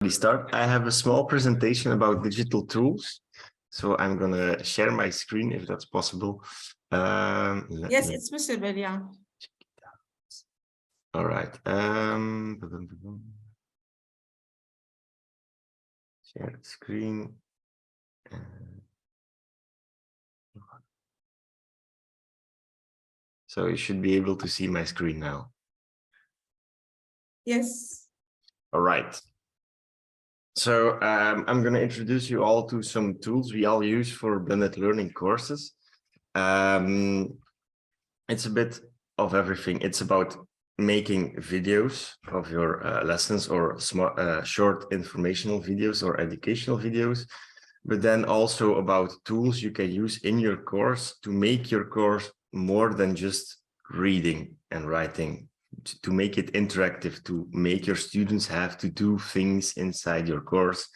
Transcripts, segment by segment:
Start. I have a small presentation about digital tools. So I'm going to share my screen if that's possible. Yes, it's possible, yeah. All right. Share the screen. So you should be able to see my screen now. Yes. All right. So I'm going to introduce you all to some tools we all use for blended learning courses. It's a bit of everything. It's about making videos of your lessons or short informational videos or educational videos, but then also about tools you can use in your course to make your course more than just reading and writing, to make it interactive, to make your students have to do things inside your course.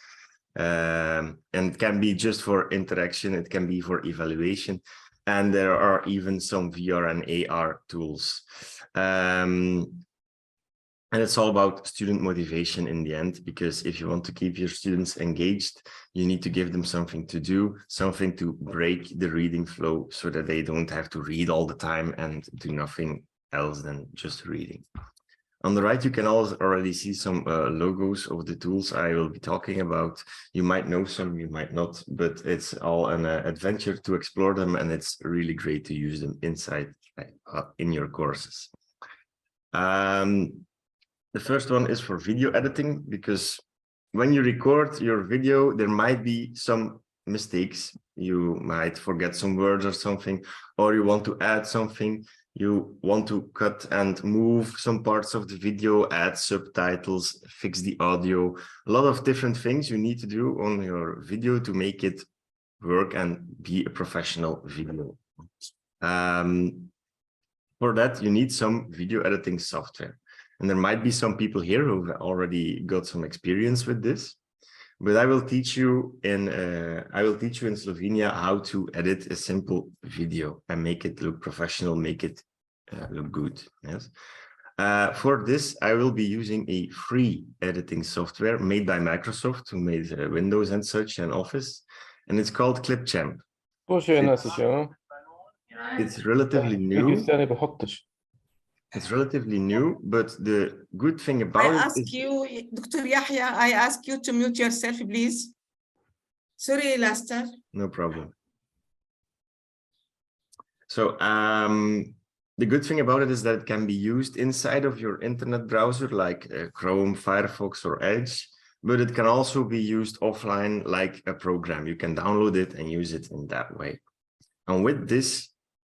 And it can be just for interaction, it can be for evaluation. And there are even some VR and AR tools. And it's all about student motivation in the end, because if you want to keep your students engaged, you need to give them something to do, something to break the reading flow so that they don't have to read all the time and do nothing else than just reading. On the right, you can also already see some logos of the tools I will be talking about. You might know some, you might not, but it's all an adventure to explore them, and it's really great to use them inside in your courses. The first one is for video editing, because when you record your video, there might be some mistakes. You might forget some words or something, or you want to add something. You want to cut and move some parts of the video, add subtitles, fix the audio, a lot of different things you need to do on your video to make it work and be a professional video. For that, you need some video editing software. And there might be some people here who've already got some experience with this. But I will teach you in Slovenia how to edit a simple video and make it look professional, make it look good. Yes. For this, I will be using a free editing software made by Microsoft, who made Windows and such and Office, and it's called Clipchamp. It's relatively new. It's relatively new, but the good thing about it is... Dr. Yahya, I ask you to mute yourself, please. Sorry, Lester. No problem. So the good thing about it is that it can be used inside of your internet browser, like Chrome, Firefox, or Edge, but it can also be used offline like a program. You can download it and use it in that way. And with this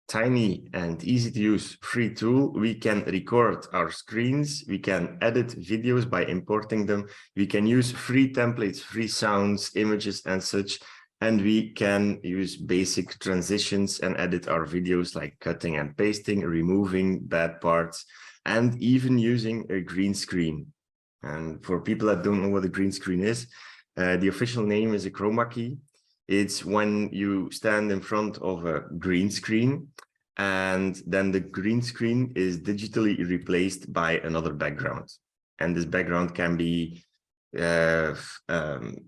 tiny and easy to use free tool, we can record our screens, we can edit videos by importing them, we can use free templates, free sounds, images and such, and we can use basic transitions and edit our videos like cutting and pasting, removing bad parts, and even using a green screen. And for people that don't know what a green screen is, the official name is a chroma key. It's when you stand in front of a green screen and then the green screen is digitally replaced by another background. And this background can be a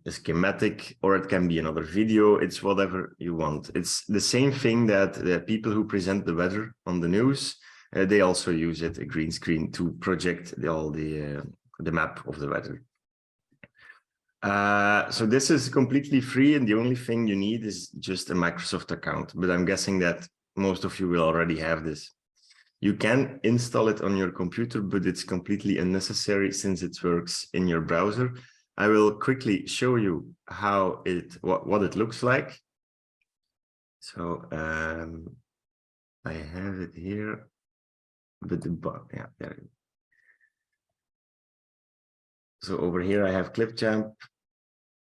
schematic, or it can be another video. It's whatever you want. It's the same thing that the people who present the weather on the news, they also use it, a green screen, to project all the map of the weather. So this is completely free, and the only thing you need is just a Microsoft account, but I'm guessing that most of you will already have this. You can install it on your computer, but it's completely unnecessary since it works in your browser. I will quickly show you how what it looks like. So I have it here, but yeah, there. So over here I have Clipchamp.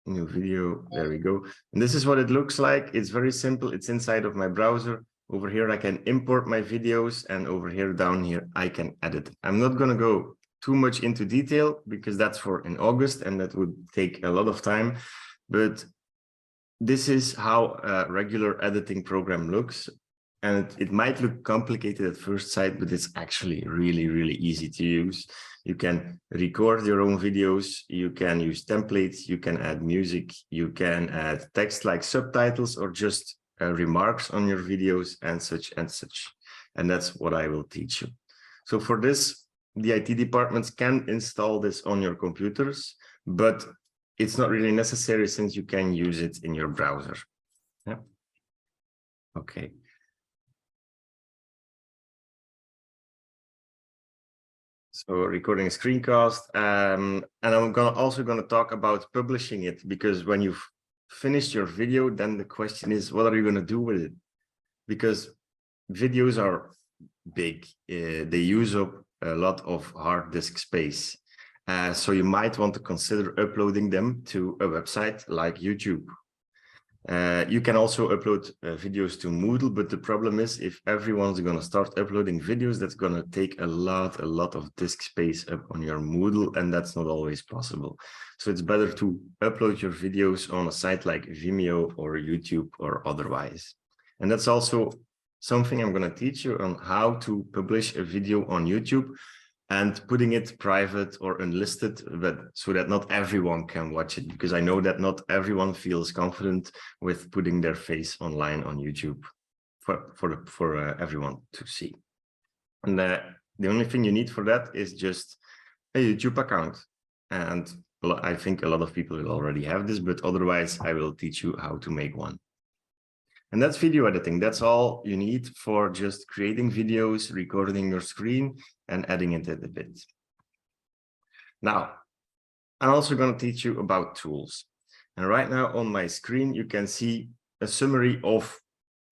New video, there we go. And this is what it looks like. It's very simple. It's inside of my browser. Over here I can import my videos, and over here down here I can edit. I'm not going to go too much into detail because that's for in August and that would take a lot of time, but this is how a regular editing program looks. And it might look complicated at first sight, but it's actually really, really easy to use. You can record your own videos, you can use templates, you can add music, you can add text like subtitles or just remarks on your videos and such and such. And that's what I will teach you. So for this, the IT departments can install this on your computers, but it's not really necessary since you can use it in your browser. Yeah. Okay. So recording a screencast, and I'm also gonna talk about publishing it, because when you've finished your video, then the question is, what are you gonna do with it? Because videos are big, they use up a lot of hard disk space. So you might want to consider uploading them to a website like YouTube. You can also upload videos to Moodle, but the problem is if everyone's going to start uploading videos, that's going to take a lot of disk space up on your Moodle, and that's not always possible. So it's better to upload your videos on a site like Vimeo or YouTube or otherwise. And that's also something I'm going to teach you on, how to publish a video on YouTube and putting it private or unlisted, but so that not everyone can watch it, because I know that not everyone feels confident with putting their face online on YouTube for everyone to see. And the only thing you need for that is just a YouTube account. And I think a lot of people will already have this, but otherwise I will teach you how to make one. And that's video editing. That's all you need for just creating videos, recording your screen, and adding it in a bit. Now, I'm also going to teach you about tools. And right now on my screen, you can see a summary of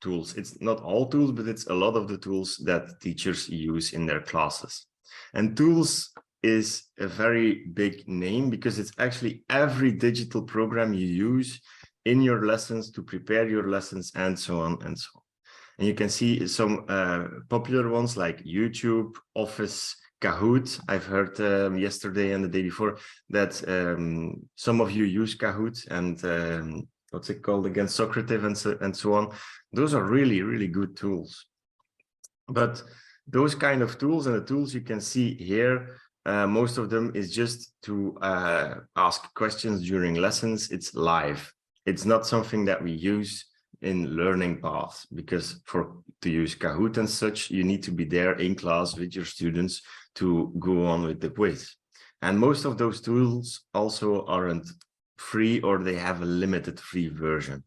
tools. It's not all tools, but it's a lot of the tools that teachers use in their classes. And tools is a very big name because it's actually every digital program you use in your lessons to prepare your lessons and so on and so on. And you can see some popular ones like YouTube, Office, Kahoot. I've heard yesterday and the day before that some of you use Kahoot and what's it called again, Socrative and so on. Those are really, really good tools. But those kind of tools and the tools you can see here, most of them is just to ask questions during lessons. It's live. It's not something that we use in learning paths, because to use Kahoot and such, you need to be there in class with your students to go on with the quiz. And most of those tools also aren't free, or they have a limited free version.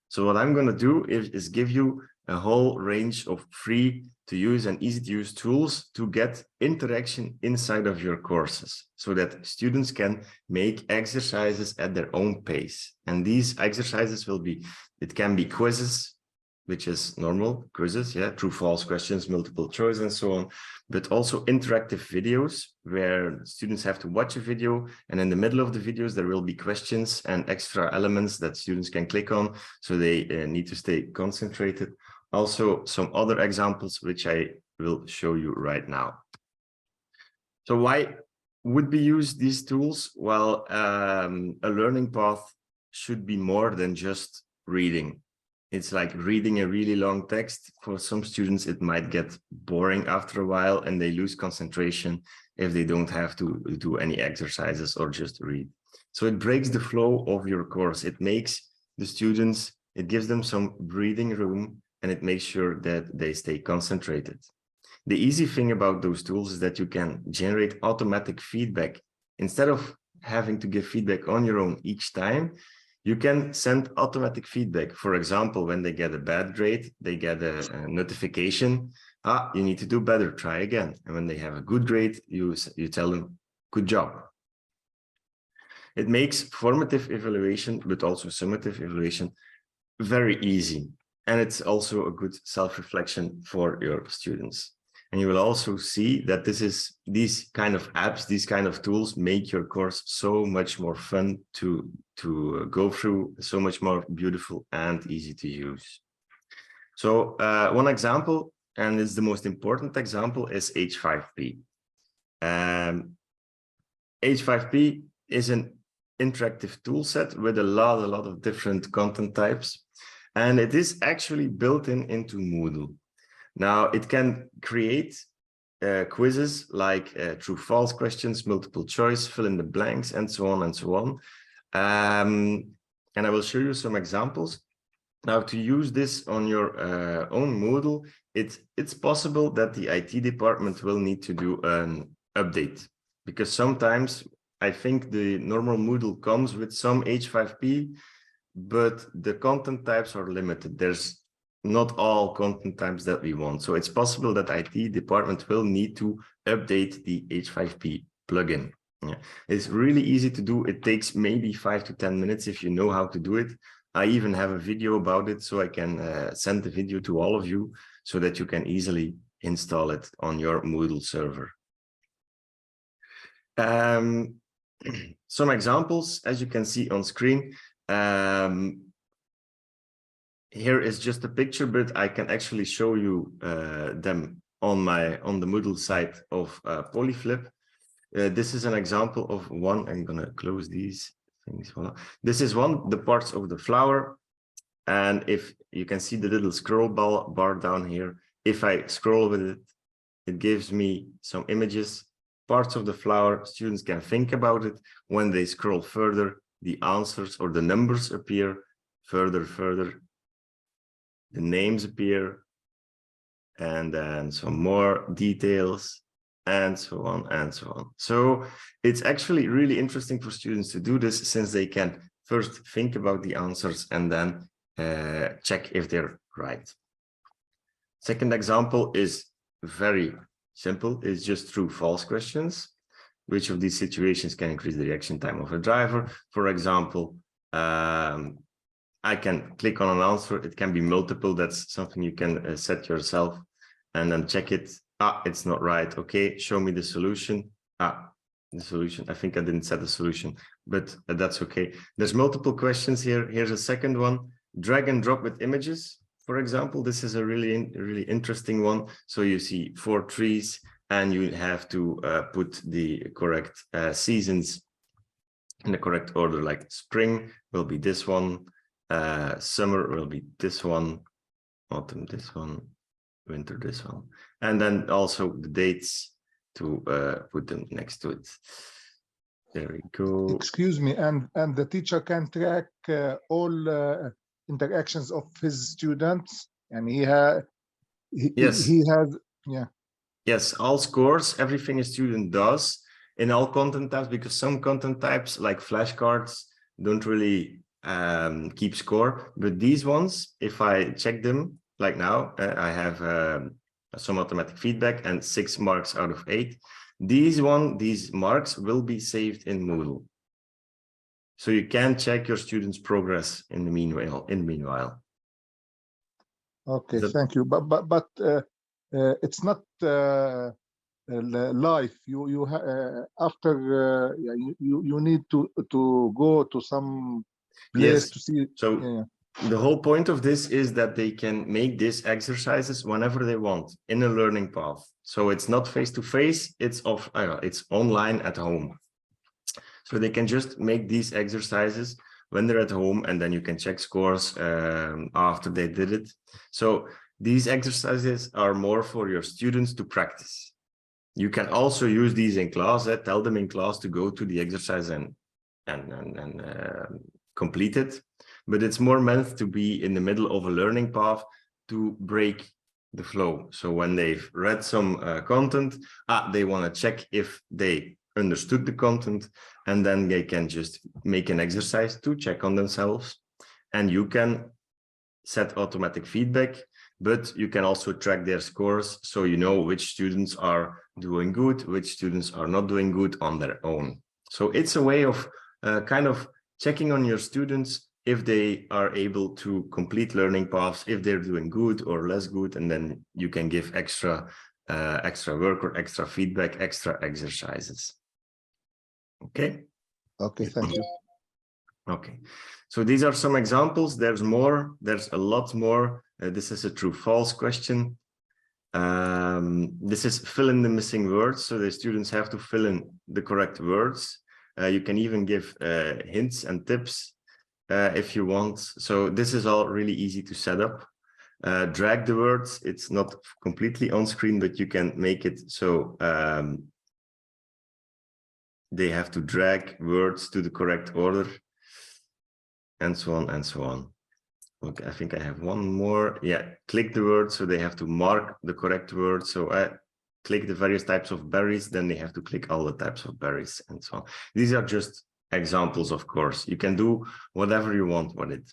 So what I'm going to do is give you a whole range of free to use and easy to use tools to get interaction inside of your courses, so that students can make exercises at their own pace. And these exercises it can be quizzes, which is normal quizzes, yeah, true, false questions, multiple choice and so on, but also interactive videos where students have to watch a video, and in the middle of the videos, there will be questions and extra elements that students can click on, so they need to stay concentrated. Also, some other examples, which I will show you right now. So why would we use these tools? Well, a learning path should be more than just reading. It's like reading a really long text. For some students, it might get boring after a while, and they lose concentration if they don't have to do any exercises or just read. So it breaks the flow of your course. It makes the students, it gives them some breathing room, and it makes sure that they stay concentrated. The easy thing about those tools is that you can generate automatic feedback. Instead of having to give feedback on your own each time, you can send automatic feedback. For example, when they get a bad grade, they get a notification, you need to do better, try again. And when they have a good grade, you tell them, good job. It makes formative evaluation, but also summative evaluation very easy. And it's also a good self-reflection for your students. And you will also see that these kind of apps, these kind of tools make your course so much more fun to go through, so much more beautiful and easy to use. So one example, and it's the most important example, is H5P. H5P is an interactive tool set with a lot of different content types. And it is actually built into Moodle. Now it can create quizzes like true false questions, multiple choice, fill in the blanks, and so on and so on. And I will show you some examples. Now, to use this on your own Moodle, it's possible that the IT department will need to do an update, because sometimes I think the normal Moodle comes with some H5P, but the content types are limited. There's not all content types that we want. So it's possible that IT department will need to update the H5P plugin. Yeah. It's really easy to do. It takes maybe 5 to 10 minutes if you know how to do it. I even have a video about it, so I can send the video to all of you so that you can easily install it on your Moodle server. Some examples, as you can see on screen. Here is just a picture, but I can actually show you them on the Moodle site of Polyflip. This is an example of one. I'm gonna close these things. This is the parts of the flower, and if you can see the little scroll bar down here, if I scroll with it, it gives me some images, parts of the flower. Students can think about it. When they scroll further, the answers or the numbers appear. Further, the names appear, and then some more details, and so on and so on. So it's actually really interesting for students to do this, since they can first think about the answers and then check if they're right. Second example is very simple. It's just true false questions. Which of these situations can increase the reaction time of a driver? For example, I can click on an answer. It can be multiple. That's something you can set yourself and then check it. It's not right. Okay, show me the solution. The solution. I think I didn't set the solution, but that's okay. There's multiple questions here. Here's a second one. Drag and drop with images. For example, this is a really interesting one. So you see 4 trees, and you have to put the correct seasons in the correct order. Like spring will be this one, summer will be this one, autumn this one, winter this one, and then also the dates to put them next to it. There we go. Excuse me, and the teacher can track all interactions of his students, and he has yeah. Yes, all scores, everything a student does in all content types, because some content types like flashcards don't really keep score, but these ones, if I check them, like now, I have some automatic feedback and 6 marks out of 8. These marks will be saved in Moodle. So you can check your students' progress in the meanwhile. Okay, thank you. But it's not live. You after you need to go to some place to see. So the whole point of this is that they can make these exercises whenever they want in a learning path. So it's not face-to-face, it's online at home. So they can just make these exercises when they're at home, and then you can check scores after they did it. So these exercises are more for your students to practice. You can also use these in class, tell them in class to go to the exercise and complete it. But it's more meant to be in the middle of a learning path to break the flow. So when they've read some content, they want to check if they understood the content, and then they can just make an exercise to check on themselves. And you can set automatic feedback, but you can also track their scores, so you know which students are doing good, which students are not doing good on their own. So it's a way of kind of checking on your students if they are able to complete learning paths, if they're doing good or less good, and then you can give extra work or extra feedback, extra exercises. Okay. Okay, thank you. Okay, so these are some examples. There's more. There's a lot more. This is a true-false question. This is fill in the missing words. So the students have to fill in the correct words. You can even give hints and tips if you want. So this is all really easy to set up. Drag the words. It's not completely on screen, but you can make it so they have to drag words to the correct order, and so on and so on. Okay, I think I have one more. Yeah, click the word, so they have to mark the correct word. So I click the various types of berries, then they have to click all the types of berries, and so on. These are just examples, of course. You can do whatever you want with it.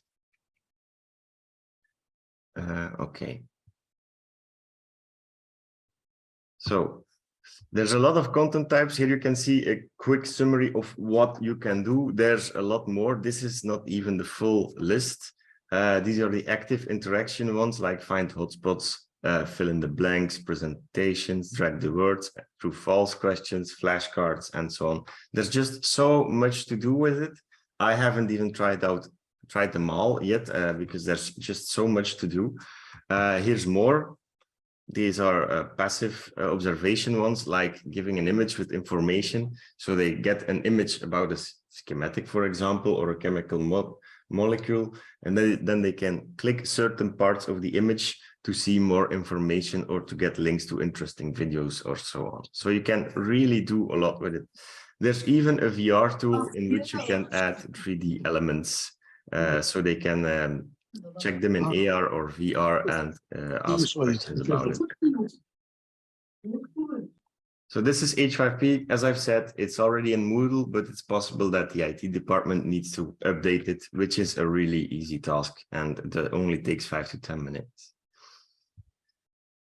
Okay. So there's a lot of content types. Here you can see a quick summary of what you can do. There's a lot more. This is not even the full list. These are the active interaction ones, like find hotspots, fill in the blanks, presentations, drag the words, true false questions, flashcards, and so on. There's just so much to do with it. I haven't even tried them all yet, because there's just so much to do. Here's more. These are passive observation ones, like giving an image with information. So they get an image about a schematic, for example, or a chemical molecule, and then they can click certain parts of the image to see more information or to get links to interesting videos or so on. So you can really do a lot with it. There's even a VR tool in which you can add 3D elements, so they can check them in AR or VR and ask questions about it. So this is H5P. As I've said, it's already in Moodle, but it's possible that the IT department needs to update it, which is a really easy task, and that only takes 5 to 10 minutes.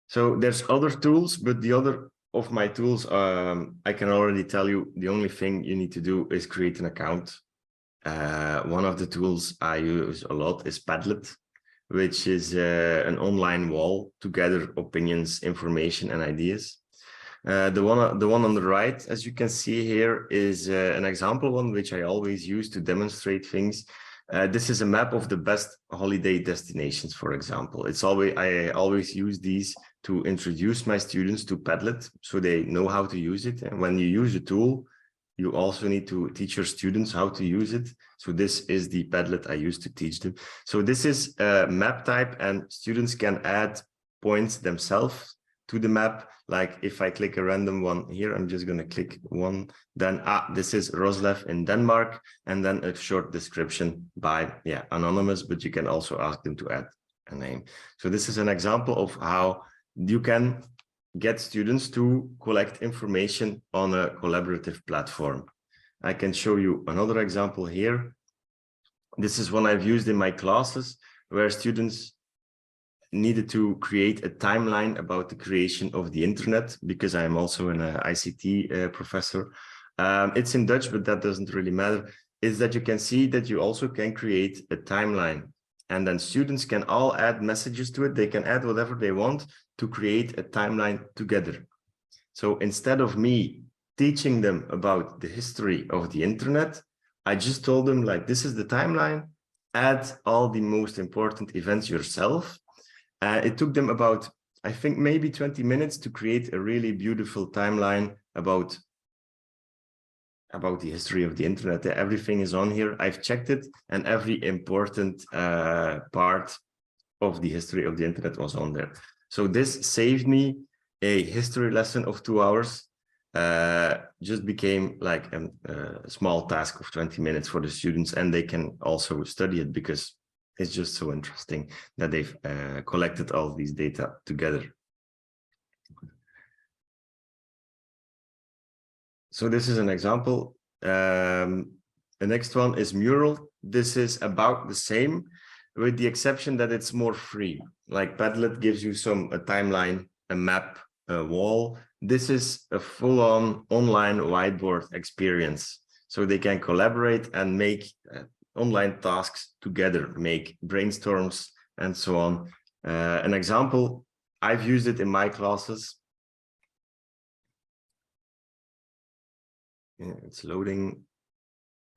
So there's other tools, but the other of my tools, I can already tell you, the only thing you need to do is create an account. One of the tools I use a lot is Padlet, which is an online wall to gather opinions, information, and ideas. The one on the right, as you can see here, is an example one which I always use to demonstrate things. This is a map of the best holiday destinations, for example. I always use these to introduce my students to Padlet, so they know how to use it. And when you use a tool, you also need to teach your students how to use it. So this is the Padlet I use to teach them. So this is a map type, and students can add points themselves to the map. Like if I click a random one here, I'm just going to click one, then this is Roslev in Denmark, and then a short description by anonymous, but you can also ask them to add a name. So this is an example of how you can get students to collect information on a collaborative platform. I can show you another example here. This is one I've used in my classes, where students needed to create a timeline about the creation of the internet, because I'm also an ICT professor. It's in Dutch, but that doesn't really matter. Is that you can see that you also can create a timeline, and then students can all add messages to it. They can add whatever they want to create a timeline together. So instead of me teaching them about the history of the internet, I just told them, like, this is the timeline, add all the most important events yourself. It took them about, I think, maybe 20 minutes to create a really beautiful timeline about the history of the internet. Everything is on here. I've checked it, and every important part of the history of the internet was on there. So this saved me a history lesson of 2 hours. Just became like a small task of 20 minutes for the students, and they can also study it because it's just so interesting that they've collected all these data together. So this is an example. The next one is Mural. This is about the same, with the exception that it's more free. Like Padlet gives you a timeline, a map, a wall. This is a full-on online whiteboard experience. So they can collaborate and make online tasks together, make brainstorms, and so on. An example, I've used it in my classes. Yeah, it's loading.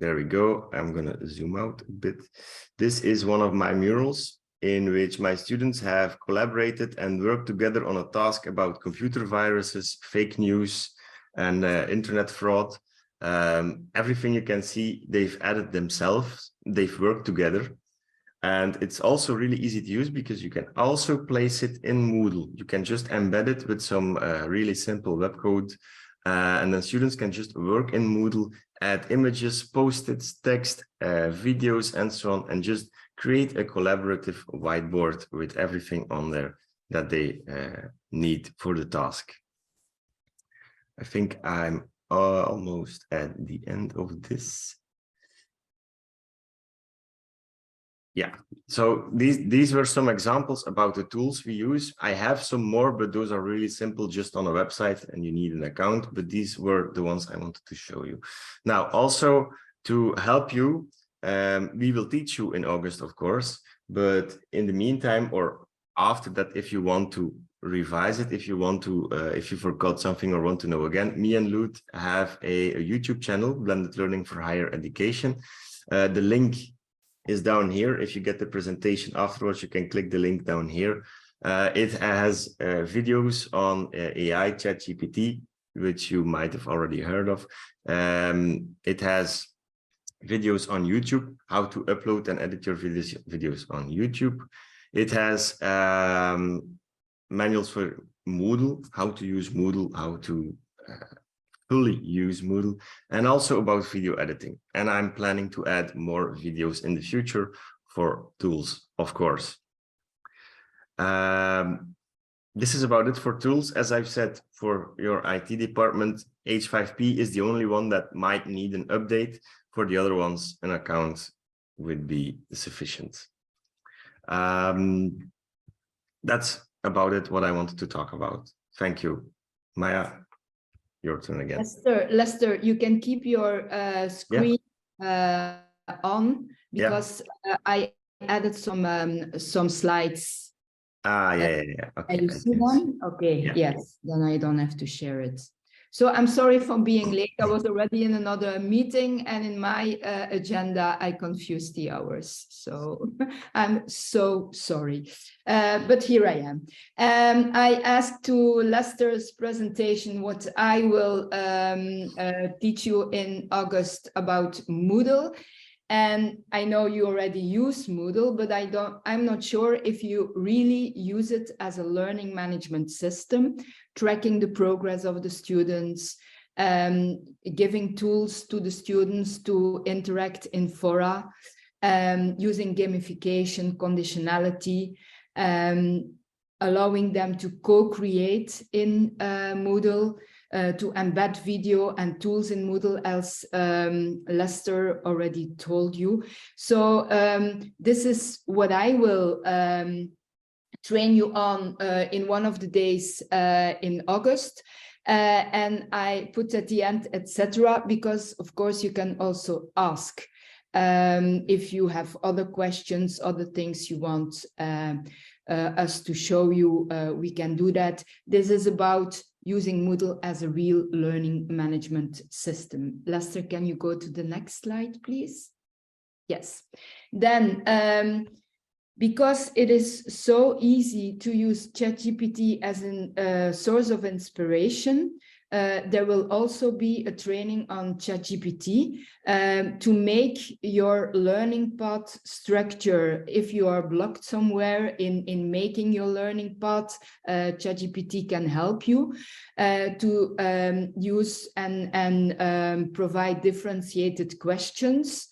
There we go. I'm going to zoom out a bit. This is one of my murals in which my students have collaborated and worked together on a task about computer viruses, fake news, and internet fraud. Everything you can see, they've added themselves. They've worked together. And it's also really easy to use because you can also place it in Moodle. You can just embed it with some really simple web code. And then students can just work in Moodle, add images, post-its, text, videos, and so on, and just create a collaborative whiteboard with everything on there that they need for the task. I think I'm almost at the end of this. Yeah, so these were some examples about the tools we use. I have some more, but those are really simple, just on a website, and you need an account. But these were the ones I wanted to show you. Now, also to help you, we will teach you in August, of course. But in the meantime, or after that, if you want to revise it, if you want to, if you forgot something or want to know again, me and Lut have a YouTube channel, Blended Learning for Higher Education. The link is down here. If you get the presentation afterwards, you can click the link down here. It has videos on AI, ChatGPT, which you might have already heard of. It has videos on YouTube, how to upload and edit your videos on YouTube. It has manuals for Moodle, how to use Moodle, how to fully use Moodle, and also about video editing. And I'm planning to add more videos in the future for tools, of course. This is about it for tools. As I've said, for your IT department, H5P is the only one that might need an update. For the other ones, an account would be sufficient. That's about it, what I wanted to talk about. Thank you. Maya, your turn again. Lester, you can keep your screen on, because I added some slides. Yeah. Okay. You see them? Okay, yes, then I don't have to share it. So I'm sorry for being late. I was already in another meeting, and in my agenda, I confused the hours. So I'm so sorry. But here I am. I asked to Lester's presentation what I will teach you in August about Moodle. And I know you already use Moodle, but I'm not sure if you really use it as a learning management system, tracking the progress of the students, giving tools to the students to interact in fora, using gamification, conditionality, allowing them to co-create in Moodle, to embed video and tools in Moodle, as Lester already told you. So this is what I will train you on in one of the days in August. And I put at the end, etc., because of course you can also ask if you have other questions, other things you want us to show you, we can do that. This is about using Moodle as a real learning management system. Lester, can you go to the next slide, please? Yes. Then, because it is so easy to use ChatGPT as a source of inspiration, there will also be a training on ChatGPT to make your learning path structure. If you are blocked somewhere in making your learning path, ChatGPT can help you to use and provide differentiated questions,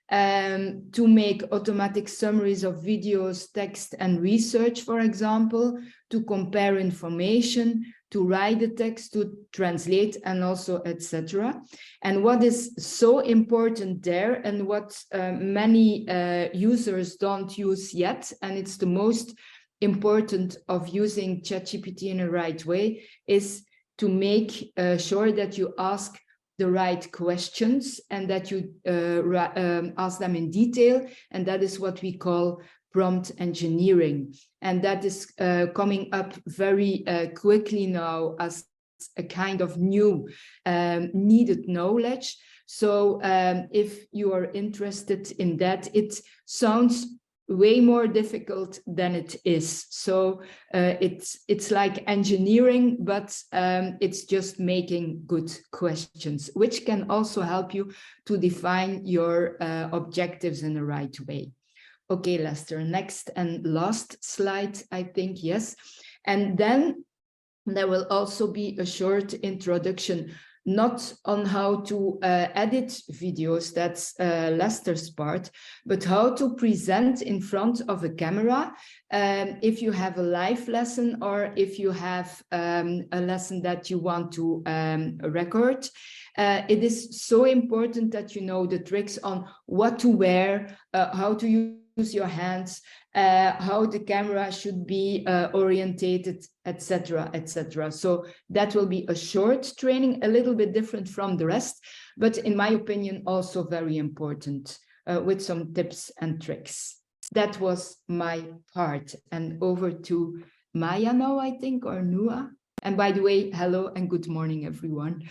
to make automatic summaries of videos, text, and research, for example, to compare information, to write the text, to translate, and also etc. And what is so important there, and what many users don't use yet, and it's the most important of using ChatGPT in a right way, is to make sure that you ask the right questions and that you ask them in detail. And that is what we call prompt engineering. And that is coming up very quickly now as a kind of new needed knowledge. So if you are interested in that, it sounds way more difficult than it is. So it's like engineering, but it's just making good questions, which can also help you to define your objectives in the right way. Okay, Lester, next and last slide, I think, yes. And then there will also be a short introduction, not on how to edit videos, that's Lester's part, but how to present in front of a camera if you have a live lesson or if you have a lesson that you want to record. It is so important that you know the tricks on what to wear, how to use your hands, how the camera should be orientated, etc., etc. So that will be a short training, a little bit different from the rest, but in my opinion, also very important with some tips and tricks. That was my part. And over to Maya now, I think, or Nua. And by the way, hello and good morning, everyone.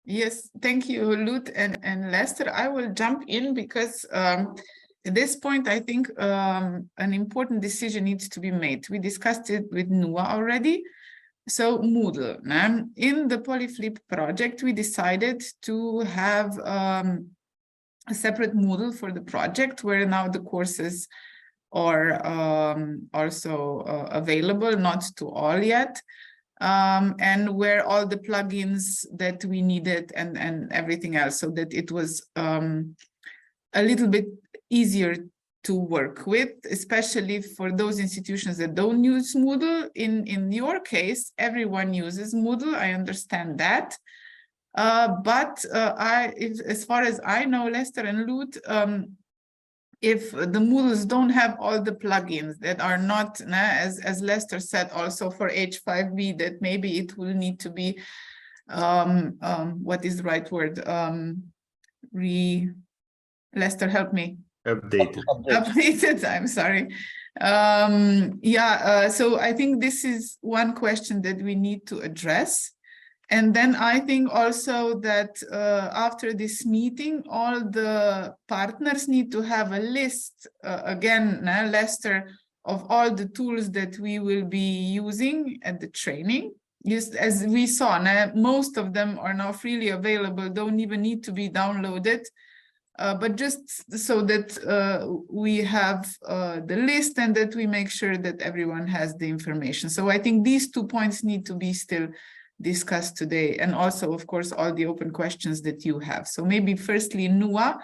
Yes, thank you, Lut and Lester. I will jump in because at this point, I think an important decision needs to be made. We discussed it with Nua already. So Moodle, in the Polyflip project, we decided to have a separate Moodle for the project where now the courses are also available, not to all yet. And where all the plugins that we needed and everything else, so that it was a little bit easier to work with, especially for those institutions that don't use Moodle. In your case, everyone uses Moodle, I understand that. But as far as I know, Lester and Lut, if the Moodles don't have all the plugins that are not, as Lester said, also for H5B, that maybe it will need to be, what is the right word? Lester, help me. Updated. Updated, I'm sorry. So I think this is one question that we need to address. And then I think also that after this meeting, all the partners need to have a list, again, Lester, of all the tools that we will be using at the training. Just as we saw, most of them are now freely available, don't even need to be downloaded. But just so that we have the list and that we make sure that everyone has the information. So I think these 2 points need to be still discussed today, and also, of course, all the open questions that you have. So maybe firstly, Nua,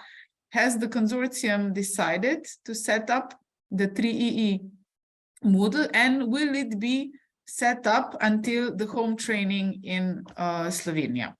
has the consortium decided to set up the 3EE Moodle, and will it be set up until the home training in Slovenia?